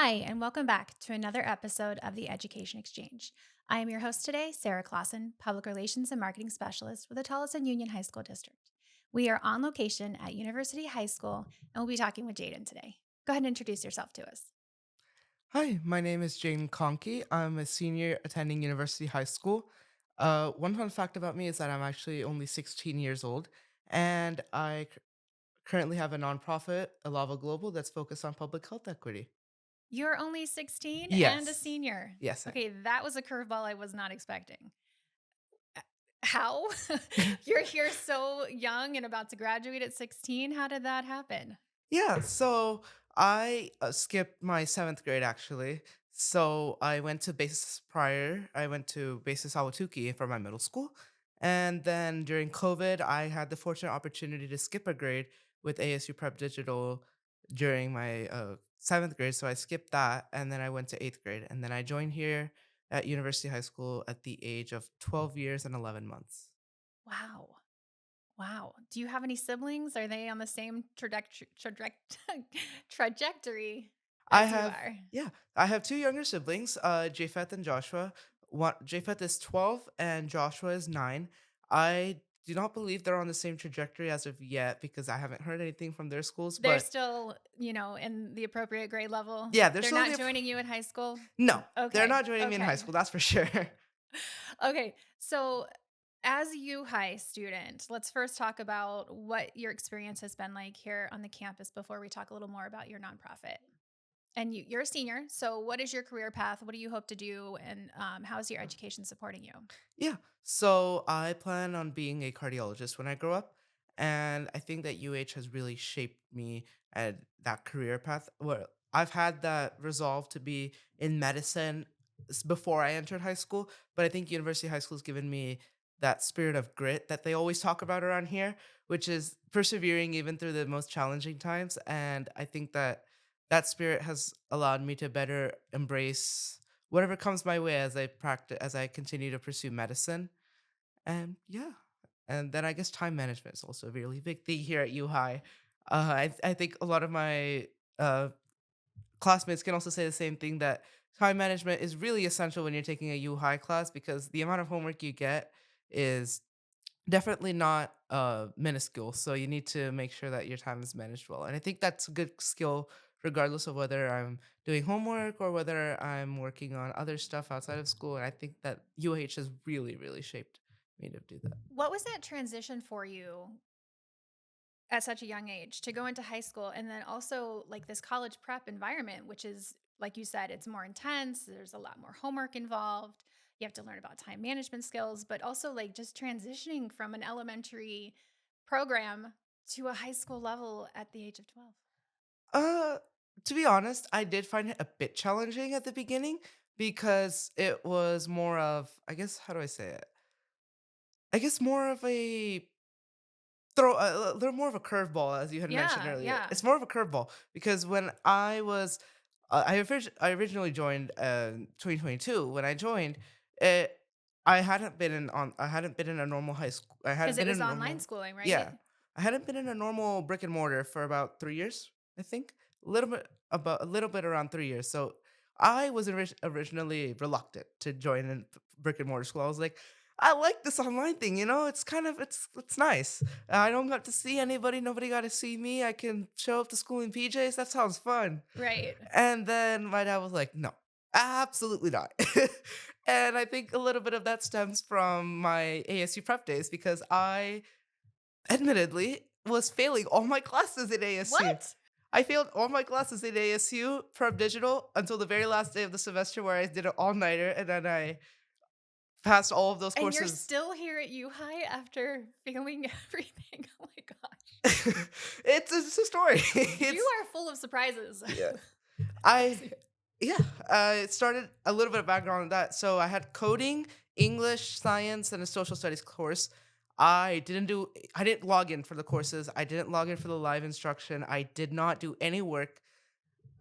Hi, and welcome back to another episode of the Education Exchange. I am your host today, Sara Clawson, Public Relations and Marketing Specialist with the Tolleson Union High School District. We are on location at University High School, and we'll be talking with Jayden today. Go ahead and introduce yourself to us. Hi, my name is Jayden Konki. I'm a senior attending University High School. One fun fact about me is that I'm actually only 16 years old, and currently have a nonprofit, Alava Global, that's focused on public health equity. You're only 16 and a Yes, senior. yes, Okay, that was a curveball I was not expecting. How? You're here so young and about to graduate at 16. How did that happen? yeah. So I skipped my seventh grade actually. So I went to basis prior. I went to basis Awatuki for my middle school, and then during COVID, I had the fortunate opportunity to skip a grade with ASU Prep Digital during my seventh grade. So I skipped that, and then I went to eighth grade, and then I joined here at University High School at the age of 12 years and 11 months. Wow. Wow. Do you have any siblings? Are they on the same trajectory I as you have are? yeah, I have two younger siblings, Japheth and Joshua. One Japheth is 12 and Joshua is 9. I do not believe they're on the same trajectory as of yet because I haven't heard anything from their schools, They're but still, in the appropriate grade level. yeah, they're They're still in not the joining you in high school? no, they're Okay. not joining me in high Okay. school, that's for sure. Okay. So, as a U High student, let's first talk about what your experience has been like here on the campus before we talk a little more about your nonprofit. And you're a senior. So, what is your career path? What do you hope to do? And how is your education supporting you? Yeah. So I plan on being a cardiologist when I grow up. And I think that UH has really shaped me at that career path where I've had that resolve to be in medicine before I entered high school. But I think University High School has given me that spirit of grit that they always talk about around here, which is persevering even through the most challenging times. And I think that that spirit has allowed me to better embrace whatever comes my way as I continue to pursue medicine. And yeah. And then I guess time management is also a really big thing here at U High. I think a lot of my uh, classmates can also say the same thing that time management is really essential when you're taking a U High class because the amount of homework you get is definitely not minuscule. So you need to make sure that your time is managed well. And I think that's a good skill regardless of whether I'm doing homework or whether I'm working on other stuff outside of school. And I think that UH has really, really shaped me to do that. What was that transition for you at such a young age to go into high school and then also like this college prep environment, which is, like you said, it's more intense. There's a lot more homework involved. You have to learn about time management skills, but also like just transitioning from an elementary program to a high school level at the age of 12. Uh to be honest, I did find it a bit challenging at the beginning because it was more of, I guess, how do I say it? I guess more of a a little more of a curveball, as you had mentioned Yeah, earlier. yeah. It's more of a curveball because when I was, I originally joined 2022. When I joined, it, I hadn't been in a normal high school. I hadn't Because it been in was a online normal, schooling, right? yeah, I hadn't been in a normal brick and mortar for about 3 years. I think a little bit around 3 years. So I was originally reluctant to join in brick and mortar school. I was like, I like this online thing, it's kind of it's nice. I don't got to see anybody, nobody got to see me. I can show up to school in PJs. That sounds fun. Right. And then my dad was like, "No, absolutely not." And I think a little bit of that stems from my ASU prep days because I admittedly was failing all my classes in ASU. What? I failed all my classes in ASU prep digital until the very last day of the semester where I did an all-nighter and then I passed all of those And you're courses. still here at U High after failing everything. Oh my gosh. It's a story. You It's are full of surprises. yeah. As I you- yeah, it started a little bit of background on that. So I had coding, English, science, and a social studies course. I didn't log in for the courses. I didn't log in for the live instruction. I did not do any work.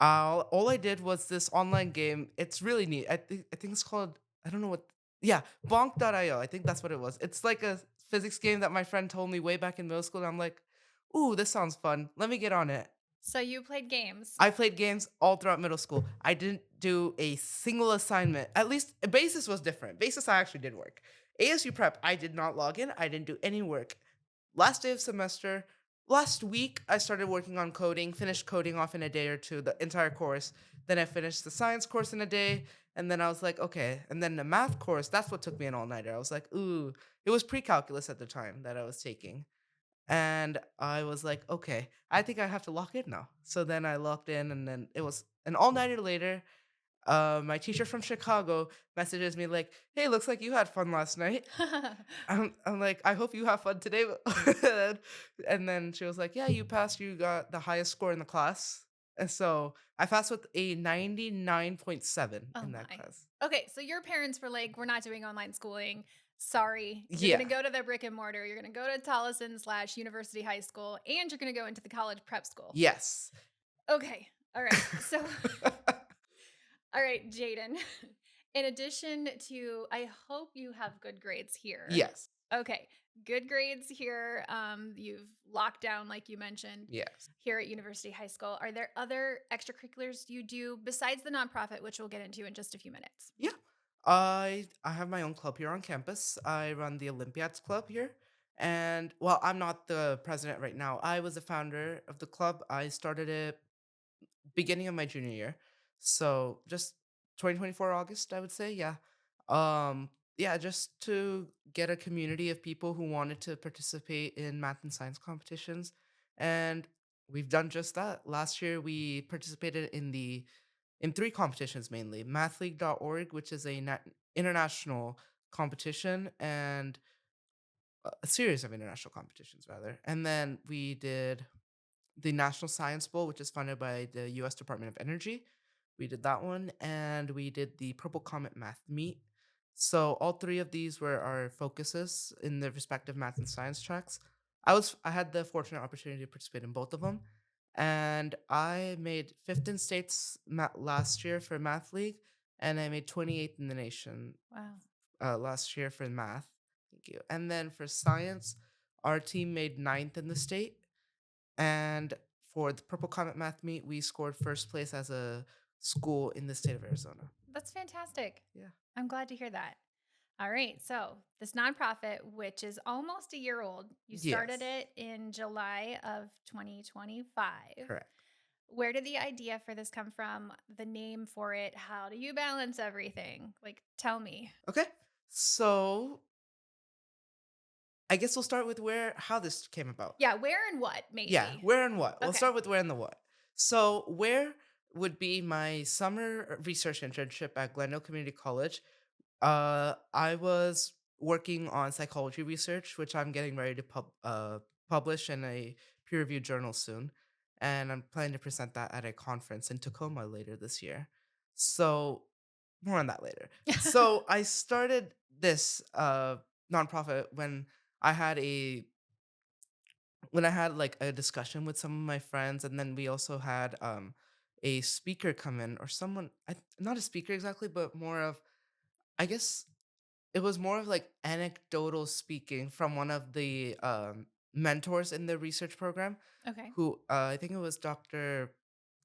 All I did was this online game. It's really neat. I think it's called, I don't know what, yeah, bonk.io. I think that's what it was. It's like a physics game that my friend told me way back in middle school. And I'm like, ooh, this sounds fun. Let me get on it. So you played games. I played games all throughout middle school. I didn't do a single assignment. At least basis was different. Basis I actually did work. ASU prep, I did not log in. I didn't do any work. Last day of semester, last week, I started working on coding, finished coding off in a day or two, the entire course. Then I finished the science course in a day. And then I was like, okay. And then the math course, that's what took me an all nighter. I was like, ooh, it was pre calculus at the time that I was taking. And I was like, okay, I think I have to lock in now. So then I locked in, and then it was an all nighter later. My teacher from Chicago messages me like, "Hey, looks like you had fun last night." I'm like, "I hope you have fun today." And then she was like, "Yeah, you passed. You got the highest score in the class." And so I passed with a 99.7 Oh in that my. class. Okay, so your parents were like, "We're not doing online schooling. Sorry. You're gonna Yeah. go to the brick and mortar. You're gonna go to Tolleson/University High School, and you're gonna go into the college prep school." Yes. Okay. All right. So, all right, Jaden. In addition to, I hope you have good grades here. Yes. Okay, good grades here. You've locked down, like you mentioned, Yes. here at University High School. Are there other extracurriculars you do besides the nonprofit, which we'll get into in just a few minutes? Yeah. I have my own club here on campus. I run the Olympiads Club here. And well, I'm not the president right now. I was the founder of the club. I started it beginning of my junior year. So just 2024 August, I would say. Yeah. Yeah, just to get a community of people who wanted to participate in math and science competitions. And we've done just that. Last year we participated in three competitions mainly. Mathleague.org, which is a international competition, and a series of international competitions rather. And then we did the National Science Bowl, which is funded by the US Department of Energy. We did that one, and we did the Purple Comet Math Meet. So all three of these were our focuses in the respective math and science tracks. I had the fortunate opportunity to participate in both of them, and I made fifth in states last year for Math League, and I made 28th in the nation Wow. last year for math. Thank you. And then for science, our team made ninth in the state, and for the Purple Comet Math Meet, we scored first place as a school in the state of Arizona. That's fantastic. Yeah. I'm glad to hear that. All right. So, this nonprofit, which is almost a year old, you started Yes. it in July of 2025. Correct. Where did the idea for this come from? The name for it? How do you balance everything? Like, tell me. Okay. So I guess we'll start with how this came about. Yeah, where and what, Yeah, maybe. where and what. We'll Okay. start with where and the what. So where would be my summer research internship at Glendale Community College. I was working on psychology research, which I'm getting ready to publish in a peer-reviewed journal soon, and I'm planning to present that at a conference in Tacoma later this year. So more on that later. So I started this nonprofit I had a when I had like a discussion with some of my friends, and then we also had a speaker come in, or someone, not a speaker exactly, but more of, I guess it was more of like anecdotal speaking from one of the mentors in the research program, Okay. who I think it was Dr.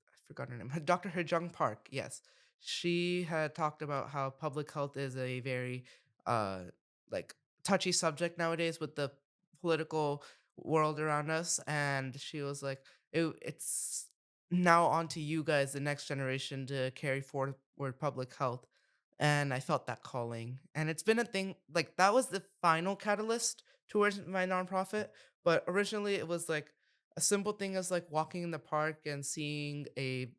I forgot her name. Dr. Hejung Park. Yes. She had talked about how public health is a very uh like touchy subject nowadays with the political world around us, and she was like, it's now on to you guys, the next generation, to carry forward public health. And I felt that calling. And it's been a thing, like that was the final catalyst towards my nonprofit. But originally it was like a simple thing as like walking in the park and seeing a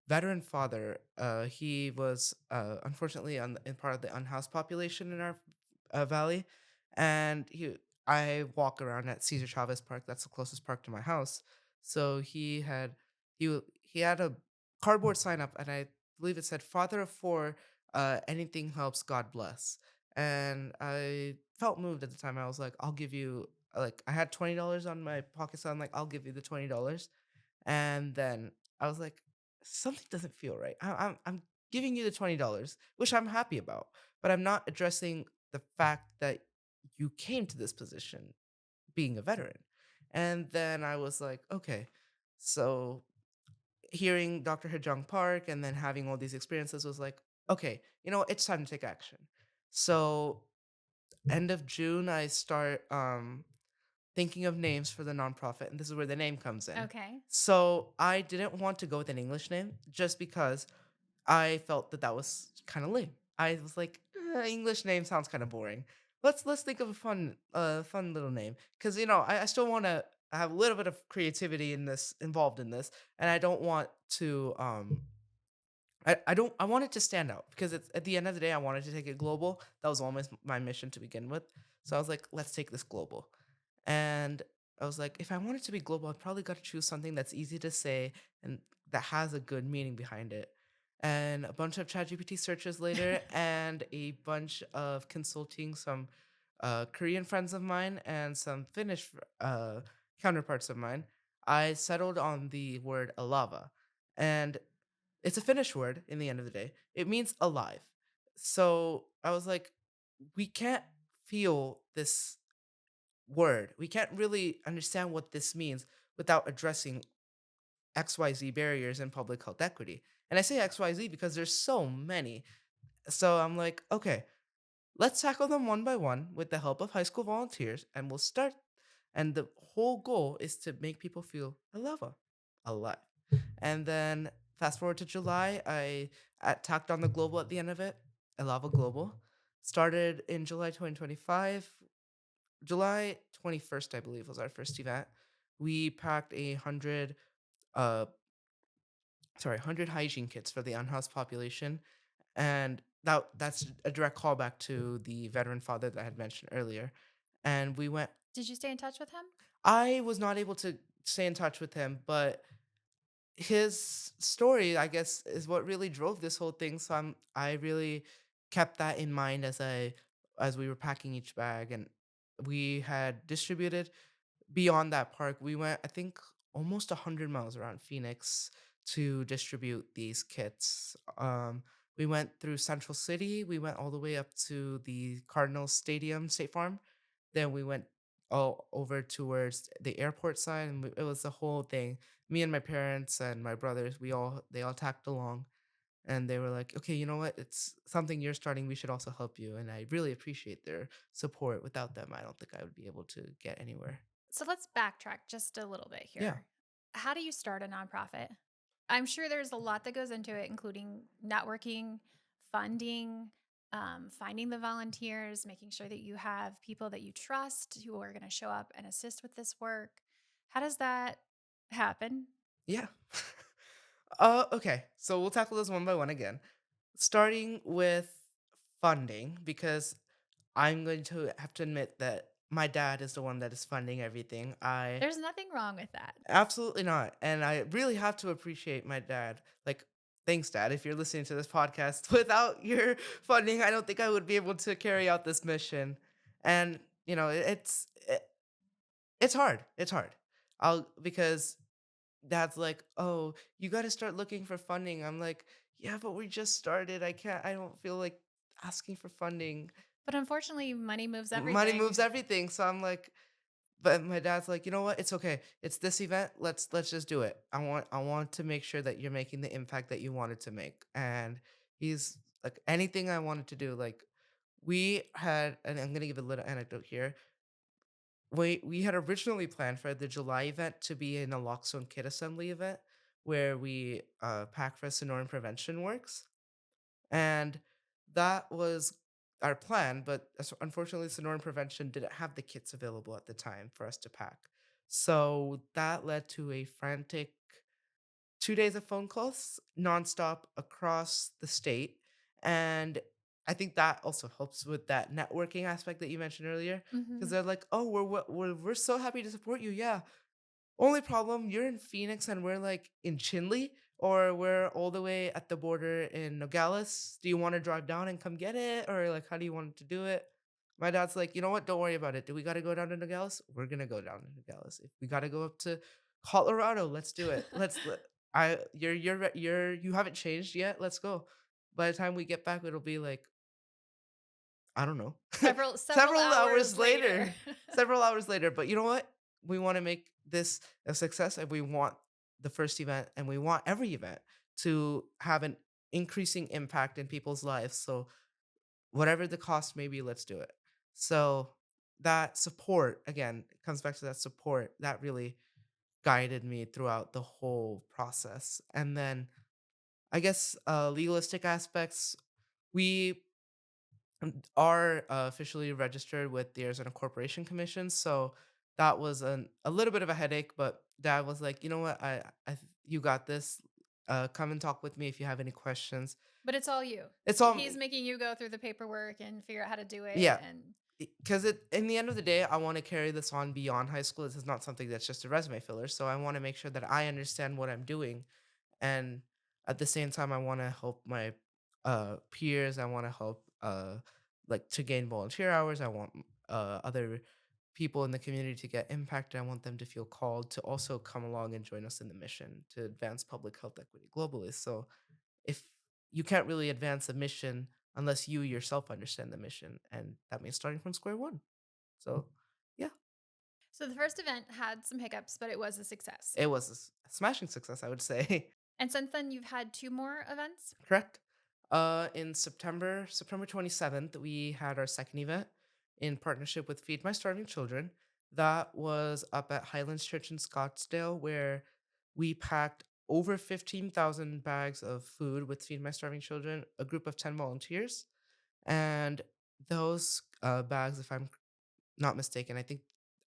veteran father. He was unfortunately in part of the unhoused population in our valley, and I walk around at Cesar Chavez Park. That's the closest park to my house. So he had a cardboard sign up, and I believe it said "Father of four, anything helps, God bless." And I felt moved at the time. I was like, "I'll give you." Like I had $20 on my pocket, so I'm like, "I'll give you the $20." And then I was like, something doesn't feel right. I'm giving you the $20, which I'm happy about, but I'm not addressing the fact that you came to this position being a veteran. And then I was like, okay. So hearing Dr. Hajong Park and then having all these experiences was like, okay, it's time to take action. So end of June, I start thinking of names for the nonprofit, and this is where the name comes in. Okay. So I didn't want to go with an English name just because I felt that that was kind of lame. I was like, English name sounds kind of boring. Let's think of a fun little name because I still want to have a little bit of creativity involved in this, and I don't want to I don't I want it to stand out because it's at the end of the day I wanted to take it global. That was almost my mission to begin with. So I was like, let's take this global. And I was like, if I want it to be global, I probably got to choose something that's easy to say and that has a good meaning behind it. And a bunch of ChatGPT searches later, and a bunch of consulting some Korean friends of mine and some Finnish counterparts of mine, I settled on the word alava. And it's a Finnish word in the end of the day. It means alive. So I was like, we can't feel this word. We can't really understand what this means without addressing XYZ barriers in public health equity. And I say XYZ because there's so many. So I'm like, okay, let's tackle them one by one with the help of high school volunteers, and we'll start. And the whole goal is to make people feel alive. And then fast forward to July, I tacked on the global at the end of it. Alava Global started in July 2025. July 21st, I believe, was our first event. We packed uh, 100 hygiene kits for the unhoused population, and that's a direct callback to the veteran father that I had mentioned earlier. And we went. Did you stay in touch with him? I was not able to stay in touch with him, but his story, I guess, is what really drove this whole thing. So I really kept that in mind as we were packing each bag, and we had distributed beyond that park. We went, I think, almost 100 miles around Phoenix to distribute these kits. We went through Central City. We went all the way up to the Cardinals Stadium, State Farm. Then we went all over towards the airport side, and it was the whole thing. Me and my parents and my brothers, they all tacked along, and they were like, "Okay, you know what? It's something you're starting. We should also help you." And I really appreciate their support. Without them, I don't think I would be able to get anywhere. So let's backtrack just a little bit Yeah. here. How do you start a nonprofit? I'm sure there's a lot that goes into it, including networking, funding, finding the volunteers, making sure that you have people that you trust who are going to show up and assist with this work. How does that happen? Yeah. Okay. So we'll tackle this one by one again. Starting with funding, because I'm going to have to admit that my dad is the one that is funding everything. I There's nothing wrong with that. absolutely not. And I really have to appreciate my dad. Like, thanks, Dad, if you're listening to this podcast. Without your funding, I don't think I would be able to carry out this mission. And, it's hard. It's hard. Because Dad's like, "Oh, you gotta start looking for funding." I'm like, "Yeah, but we just started. I don't feel like asking for funding. But unfortunately, money moves Money everything. moves everything." So I'm like, but my dad's like, "You know what? It's okay. It's this event. Let's just do it. I want to make sure that you're making the impact that you wanted to make." And he's like, anything I wanted to do, like we had, and I'm gonna give a little anecdote here. We had originally planned for the July event to be an naloxone kit assembly event where we pack for Sonoran Prevention Works, and that was our plan. But unfortunately, Sonoran Prevention didn't have the kits available at the time for us to pack, so that led to a frantic 2 days of phone calls nonstop across the state. And I think that also helps with that networking aspect that you mentioned earlier, because Mhm. they're like, "Oh, we're so happy to support you. Yeah, only problem, you're in Phoenix and we're like in Chinle, or we're all the way at the border in Nogales. Do you want to drive down and come get it? Or like how do you want to do it?" My dad's like, "You know what? Don't worry about it. Do we gotta go down to Nogales? We're gonna go down to Nogales. If we gotta go up to Colorado, let's do it. You haven't changed yet. Let's go." By the time we get back, it'll be like, I don't know. Several Several hours hours later. later. Several hours later. But you know what? We want to make this a success, and we want the first event and we want every event to have an increasing impact in people's lives. So whatever the cost may be, let's do it. So that support, again, it comes back to that support that really guided me throughout the whole process. And then I guess legalistic aspects, we are officially registered with the Arizona Corporation Commission. So that was a little bit of a headache, but dad was like, you know what, you got this. Come and talk with me if you have any questions. But it's all you. It's all He's making you go through the paperwork and figure out how to do it, yeah, and because it in the end of the day, I want to carry this on beyond high school. This is not something that's just a resume filler. So I want to make sure that I understand what I'm doing, and at the same time, I want to help my peers. I want to help like to gain volunteer hours. I want other people in the community to get impacted. I want them to feel called to also come along and join us in the mission to advance public health equity globally. So if you can't really advance a mission unless you yourself understand the mission, and that means starting from square one. So, yeah, so the first event had some hiccups, but it was a success. it was a smashing success, I would say. And since then, you've had 2 more events? Correct. In September 27th, we had our second event in partnership with Feed My Starving Children. That was up at Highlands Church in Scottsdale, where we packed over 15,000 bags of food with Feed My Starving Children, a group of 10 volunteers. And those bags, if I'm not mistaken, I think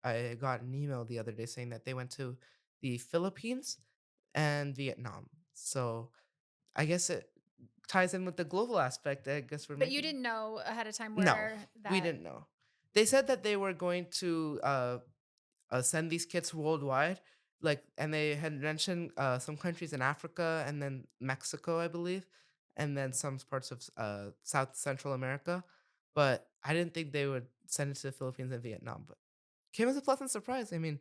I got an email the other day saying that they went to the Philippines and Vietnam. So I guess it ties in with the global aspect. I guess we're But you making. didn't know ahead of time No, where we that. didn't know. They said that they were going to send these kits worldwide, like, and they had mentioned some countries in Africa and then Mexico, I believe, and then some parts of South Central America. But I didn't think they would send it to the Philippines and Vietnam. But came as a pleasant surprise. I mean,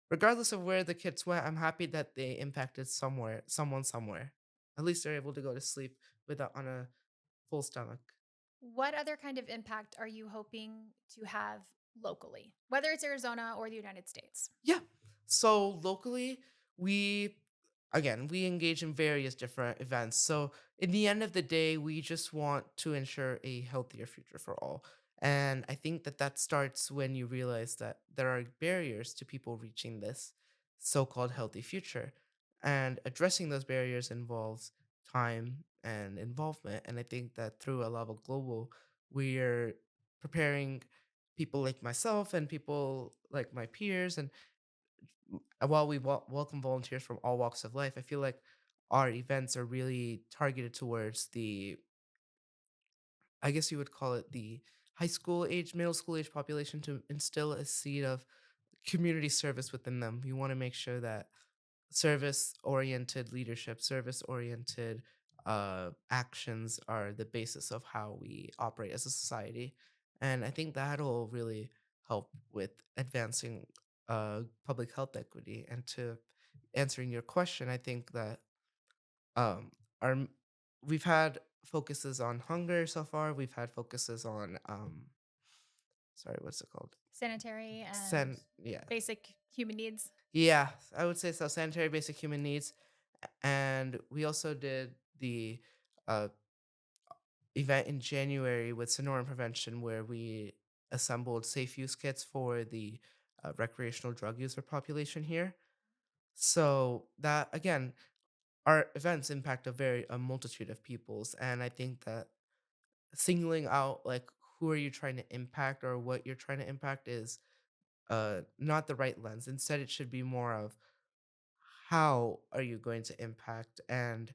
regardless of where the kids went, I'm happy that they impacted someone somewhere. At least they're able to go to sleep without on a full stomach. What other kind of impact are you hoping to have locally, whether it's Arizona or the United States? Yeah. So locally, we we engage in various different events. So in the end of the day, we just want to ensure a healthier future for all. And I think that that starts when you realize that there are barriers to people reaching this so-called healthy future. And addressing those barriers involves time and involvement. And I think that through a level global, we're preparing people like myself and people like my peers and while we welcome volunteers from all walks of life, I feel like our events are really targeted towards the, I guess you would call it the high school age, middle school age population to instill a seed of community service within them. We want to make sure that service oriented leadership, service oriented actions are the basis of how we operate as a society. And I think that'll really help with advancing public health equity. And to answering your question, I think that um, our we've had focuses on hunger so far. We've had focuses on sorry, what's it called? Sanitary and Yeah, basic human needs. yeah, I would say so. Sanitary basic human needs. And we also did the uh, event in January with Sonoran Prevention, where we assembled safe use kits for the recreational drug user population here. So that again, our events impact a multitude of peoples, and I think that singling out like who are you trying to impact or what you're trying to impact is not the right lens. Instead, it should be more of how are you going to impact and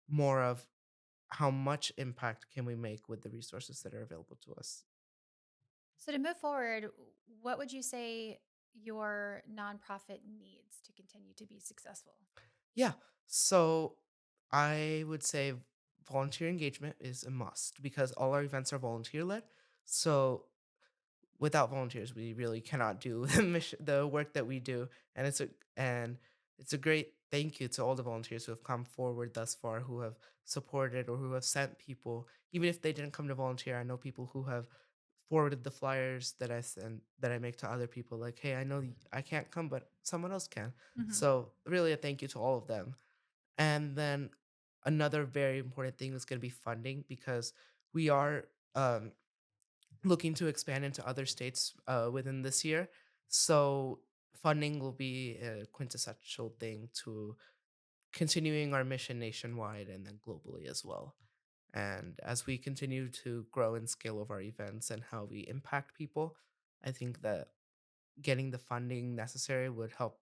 more of how much impact can we make with the resources that are available to us. So to move forward, what would you say your nonprofit needs to continue to be successful? Yeah. So I would say volunteer engagement is a must because all our events are volunteer led. So without volunteers, we really cannot do the work that we do. And it's a great thank you to all the volunteers who have come forward thus far, who have supported or who have sent people, even if they didn't come to volunteer. I know people who have forwarded the flyers that I send that I make to other people like, "Hey, I know I can't come, but someone else can." Mhm. So, really a thank you to all of them. And then another very important thing is gonna be funding because we are, looking to expand into other states, within this year. So, funding will be a quintessential thing to continuing our mission nationwide and then globally as well. And as we continue to grow and scale of our events and how we impact people, I think that getting the funding necessary would help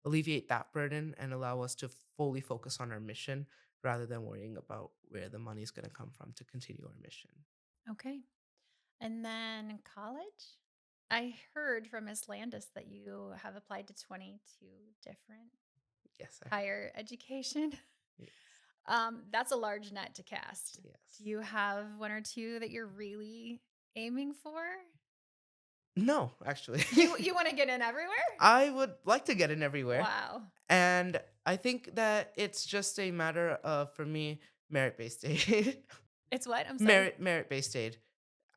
alleviate that burden and allow us to fully focus on our mission rather than worrying about where the money is going to come from to continue our mission. Okay. And then college? I heard from Miss Landis that you have applied to 22 different Yes, I have. higher education. Yes. That's a large net to cast. Do Yes. you have one or two that you're really aiming for? No, actually. You want to get in everywhere? I would like to get in everywhere. Wow. And I think that it's just a matter of, for me, merit-based aid. It's what? I'm sorry. Merit-based aid.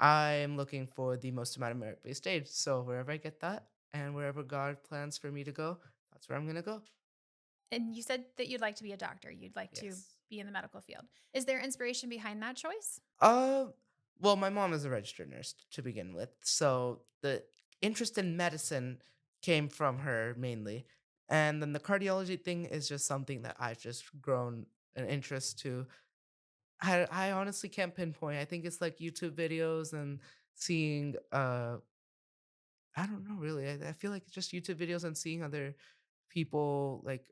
I am looking for the most amount of merit-based aid. So wherever I get that and wherever God plans for me to go, that's where I'm gonna go. And you said that you'd like to be a doctor. You'd like to Yes. be in the medical field. Is there inspiration behind that choice? Uh, well, my mom is a registered nurse to begin with, so the interest in medicine came from her mainly, and then the cardiology thing is just something that I've just grown an interest to. I honestly can't pinpoint. I think it's like YouTube videos and seeing I don't know really. I feel like just YouTube videos and seeing other people like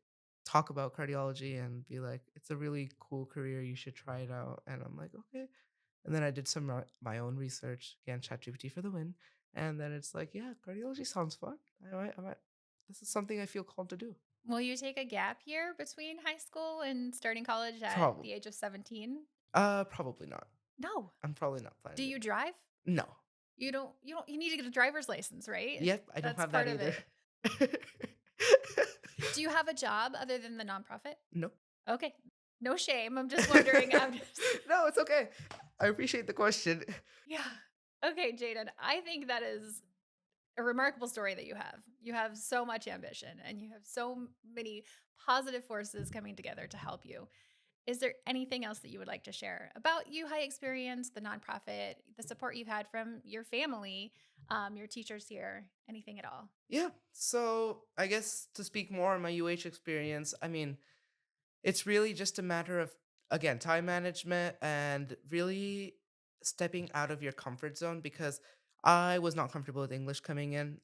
talk about cardiology and be like, it's a really cool career. You should try it out. And I'm like, okay. And then I did some my own research, again, ChatGPT for the win. And then it's like, yeah, cardiology sounds fun. This is something I feel called to do. Will you take a gap year between high school and starting college at Probably. the age of 17? Probably not. No. I'm probably not Do planning to. you drive? No. You need to get a driver's license, right? Yep, I don't That's have that part of either. it. Do you have a job other than the nonprofit? No. Okay. No shame. I'm just wondering. I'm just No, it's okay. I appreciate the question. Yeah. Okay, Jaden. I think that is a remarkable story that you have. You have so much ambition and you have many positive forces coming together to help you. Is there anything else that you would like to share about you high experience, the nonprofit, the support you've had from your family, your teachers here, anything at all? Yeah. So I guess to speak more on my UH experience, I mean, it's really just a matter of, again, time management and really stepping out of your comfort zone because I was not comfortable with English coming in.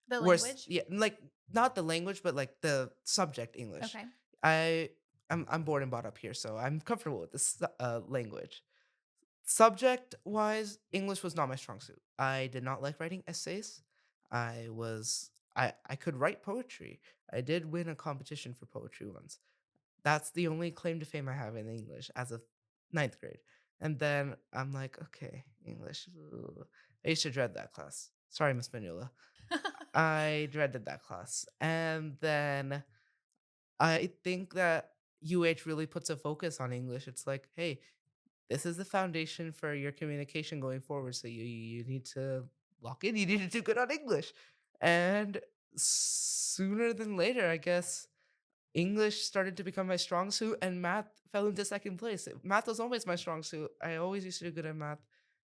The Worse, language? yeah, like not the language, but like the subject English. Okay. I I'm born and brought up here, so I'm comfortable with this language. Subject wise, English was not my strong suit. I did not like writing essays. I could write poetry. I did win a competition for poetry once. That's the only claim to fame I have in English as of ninth grade. And then I'm like, okay, English. Ugh. I used to dread that class. Sorry, Miss Manula. I dreaded that class. And then I think that UH really puts a focus on English. It's like, hey, this is the foundation for your communication going forward. So you need to lock in. You need to do good on English. And sooner than later, I guess English started to become my strong suit, and math fell into second place. Math was always my strong suit. I always used to do good at math,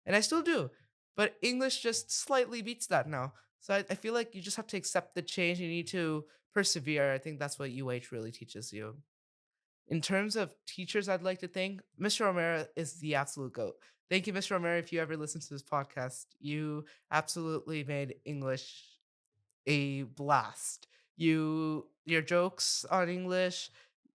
and I still do. But English just slightly beats that now. So I feel like you just have to accept the change. You need to persevere. I think that's what UH really teaches you. In terms of teachers, I'd like to thank Mr. O'Mara is the absolute goat. Thank you, Mr. O'Mara. If you ever listen to this podcast, you absolutely made English a blast. Your jokes on English,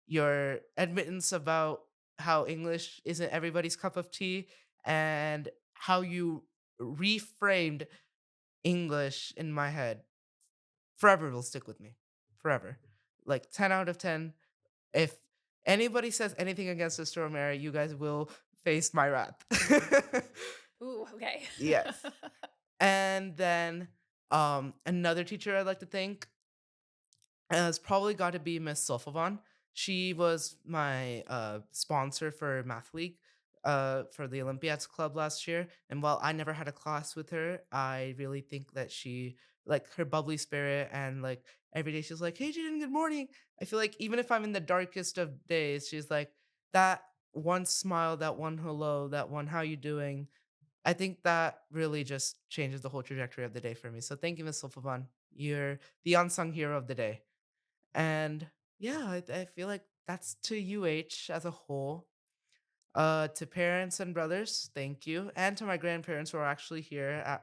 your admittance about how English isn't everybody's cup of tea, and how you reframed English in my head forever will stick with me. Forever. Like 10 out of 10. If anybody says anything against Sister O'Mara, you guys will face my wrath. Ooh, okay. Yes. And then another teacher I'd like to thank has probably got to be Miss Sulfavan. She was my sponsor for Math League. for the Olympiads Club last year. And while I never had a class with her, I really think that she, like, her bubbly spirit, and like every day she's like, "Hey, Jaden, good morning." I feel like even if I'm in the darkest of days, she's like that one smile, that one hello, that one how you doing. I think that really just changes the whole trajectory of the day for me. So thank you, Miss Sulfavan. You're the unsung hero of the day. And yeah, I feel like that's to UH as a whole. To parents and brothers, thank you. And to my grandparents who are actually here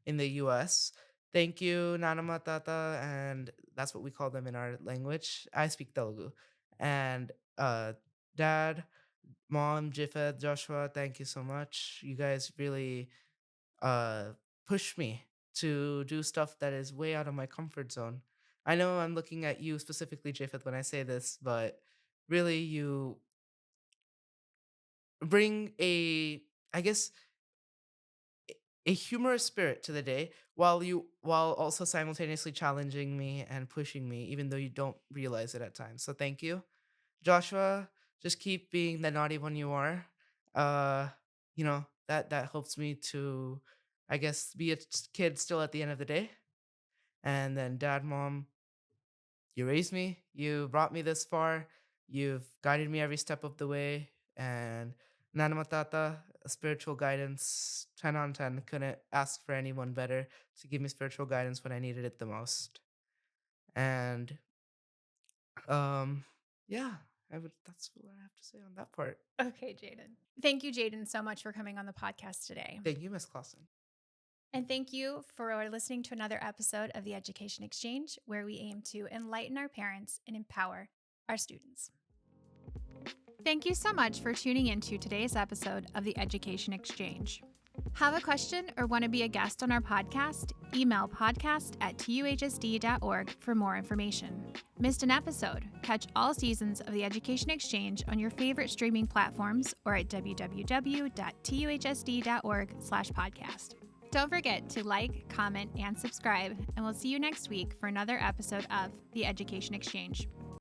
in the US. Thank you, Nana Matata, and that's what we call them in our language. I speak Telugu. And dad, mom, Jifet, Joshua, thank you so much. You guys really uh push me to do stuff that is way out of my comfort zone. I know I'm looking at you specifically, Jafeth, when I say this, but really you bring I guess a humorous spirit to the day, while also simultaneously challenging me and pushing me, even though you don't realize it at times. So thank you. Joshua, just keep being the naughty one you are. Uh, that helps me to, I guess, be a kid still at the end of the day. And then dad, mom, you raised me, you brought me this far, you've guided me every step of the way, and Nana Matata, spiritual guidance, 10 on 10. Couldn't ask for anyone better to give me spiritual guidance when I needed it the most. And um, yeah, that's what I have to say on that part. Okay, Jayden. Thank you, Jayden, so much for coming on the podcast today. Thank you, Miss Clawson. And thank you for listening to another episode of the Education Exchange, where we aim to enlighten our parents and empower our students. Thank you so much for tuning into today's episode of the Education Exchange. Have a question or want to be a guest on our podcast? Email podcast@tuhsd.org for more information. Missed an episode? Catch all seasons of the Education Exchange on your favorite streaming platforms or at www.tuhsd.org/podcast. Don't forget to like, comment, and subscribe, and we'll see you next week for another episode of the Education Exchange.